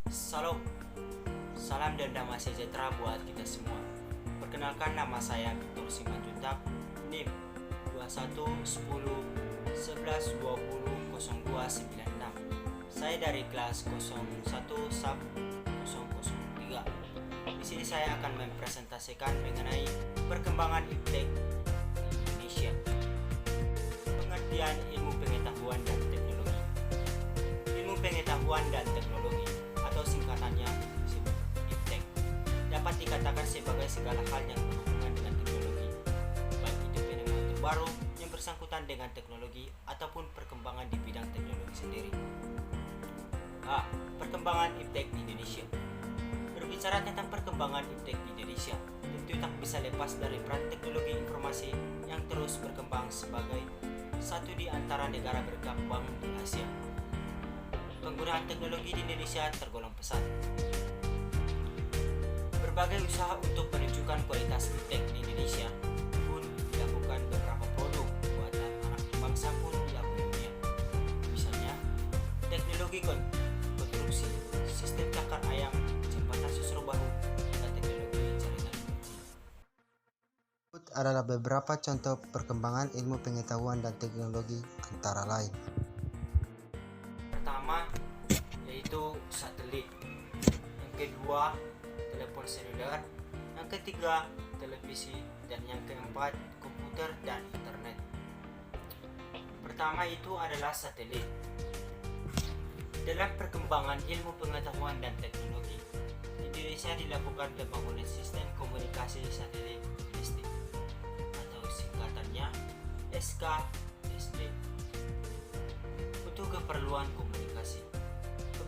Salam, salam dan damai sejahtera buat kita semua. Perkenalkan, nama saya Victor Simanjuntak, NIM 211011200296. Saya dari kelas 01 Sub 003. Di sini saya akan mempresentasikan mengenai perkembangan iptek di Indonesia. Pengertian ilmu pengetahuan dan teknologi. Ilmu pengetahuan dan teknologi atau singkatannya disebut iptek dapat dikatakan sebagai segala hal yang berhubungan dengan teknologi, baik itu fenomena terbaru yang bersangkutan dengan teknologi ataupun perkembangan di bidang teknologi sendiri. Perkembangan iptek di Indonesia. Berbicara tentang perkembangan iptek di Indonesia, tentu tak bisa lepas dari peran teknologi informasi yang terus berkembang sebagai satu di antara negara berkembang di Asia. Penggunaan teknologi di Indonesia tergolong pesat. Berbagai usaha untuk menunjukkan kualitas iptek di Indonesia pun dilakukan. Beberapa produk buatan anak bangsa pun diakui dunia. Misalnya, teknologi konstruksi, sistem cakar ayam, jembatan susur baru, dan teknologi jaringan 5G. Berikut adalah beberapa contoh perkembangan ilmu pengetahuan dan teknologi antara lain. Pertama yaitu satelit, yang kedua telepon seluler, yang ketiga televisi, dan yang keempat komputer dan internet. Pertama itu adalah satelit. Dalam perkembangan ilmu pengetahuan dan teknologi, Indonesia dilakukan pembangunan sistem komunikasi satelit domestik atau singkatannya SKSD untuk keperluan komunikasi.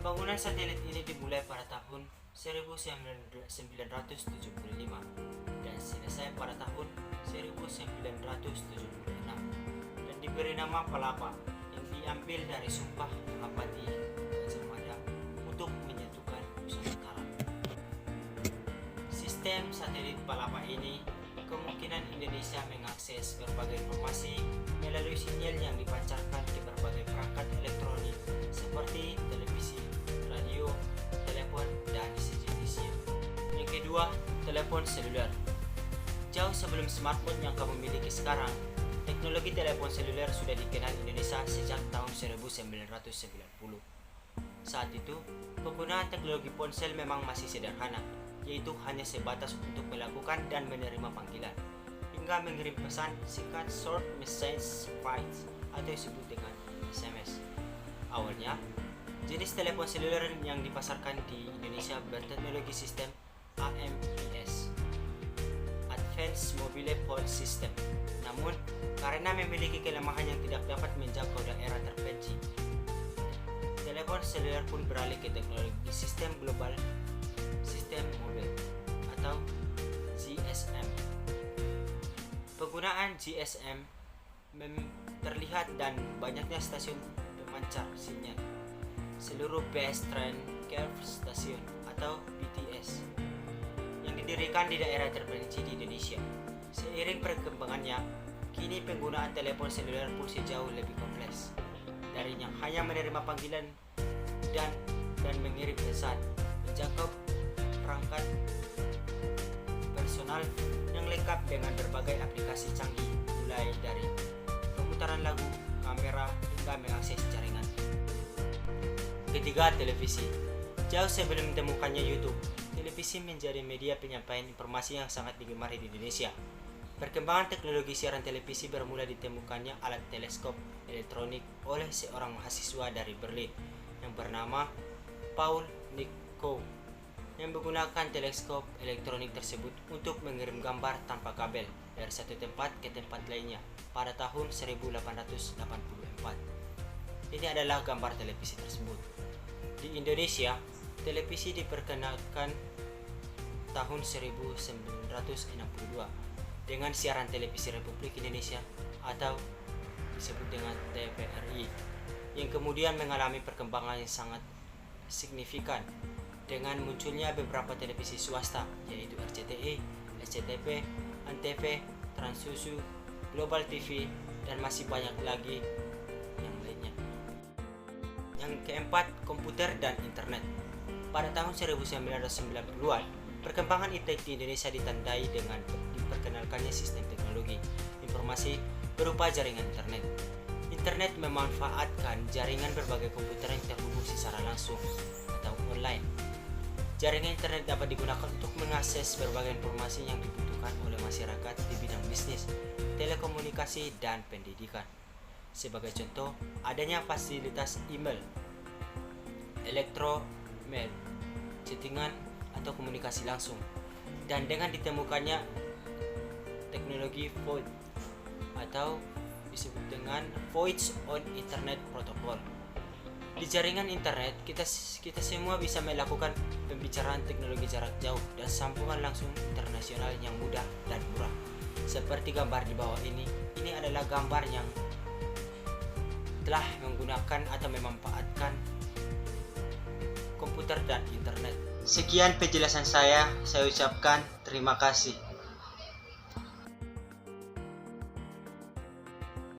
Pembangunan satelit ini dimulai pada tahun 1975 dan selesai pada tahun 1976 dan diberi nama Palapa yang diambil dari Sumpah Palapati Gajah Mada untuk menyatukan Nusantara. Sistem satelit Palapa ini kemungkinan Indonesia mengakses berbagai informasi melalui sinyal yang dipancarkan ke berbagai perangkat elektronik seperti televisi, radio, telepon, dan sejenisnya. Yang kedua, telepon seluler. Jauh sebelum smartphone yang kamu miliki sekarang, teknologi telepon seluler sudah dikenal Indonesia sejak tahun 1990. Saat itu, penggunaan teknologi ponsel memang masih sederhana, yaitu hanya sebatas untuk melakukan dan menerima panggilan, hingga mengirim pesan singkat short message files atau disebut dengan SMS. Awalnya, jenis telepon seluler yang dipasarkan di Indonesia berteknologi sistem AMPS, Advanced Mobile Phone System. Namun, karena memiliki kelemahan yang tidak dapat menjangkau daerah terpencil, telepon seluler pun beralih ke teknologi sistem global sistem mobile atau GSM. Penggunaan GSM terlihat dan banyaknya stasiun pemancar sinyal, seluruh base train curve station atau BTS yang didirikan di daerah terpencil di Indonesia. Seiring perkembangannya, kini penggunaan telepon seluler pun sejauh lebih kompleks. Dari yang hanya menerima panggilan dan mengirim pesan, menjangkau perangkat personal yang lengkap dengan berbagai aplikasi canggih, mulai dari pemutaran lagu, kamera, hingga mengakses jaringan. Ketiga, televisi. Jauh sebelum ditemukannya YouTube, televisi menjadi media penyampaian informasi yang sangat digemari di Indonesia. Perkembangan teknologi siaran televisi bermula ditemukannya alat teleskop elektronik oleh seorang mahasiswa dari Berlin yang bernama Paul Nikow, yang menggunakan teleskop elektronik tersebut untuk mengirim gambar tanpa kabel dari satu tempat ke tempat lainnya pada tahun 1884. Ini adalah gambar televisi tersebut. Di Indonesia, televisi diperkenalkan tahun 1962 dengan siaran televisi Republik Indonesia atau disebut dengan TVRI, yang kemudian mengalami perkembangan yang sangat signifikan dengan munculnya beberapa televisi swasta, yaitu RCTI, SCTV, Antv, Transsusu, Global TV, dan masih banyak lagi yang lainnya. Yang keempat, komputer dan internet. Pada tahun 1990-an, perkembangan IT di Indonesia ditandai dengan diperkenalkannya sistem teknologi informasi berupa jaringan internet. Internet memanfaatkan jaringan berbagai komputer yang terhubung secara langsung atau online. Jaringan internet dapat digunakan untuk mengakses berbagai informasi yang dibutuhkan oleh masyarakat di bidang bisnis, telekomunikasi, dan pendidikan. Sebagai contoh, adanya fasilitas email, elektromail, chattingan atau komunikasi langsung, dan dengan ditemukannya teknologi VoIP atau disebut dengan Voice on Internet Protocol. Di jaringan internet, kita semua bisa melakukan pembicaraan teknologi jarak jauh dan sambungan langsung internasional yang mudah dan murah. Seperti gambar di bawah ini adalah gambar yang telah menggunakan atau memanfaatkan komputer dan internet. Sekian penjelasan saya ucapkan terima kasih.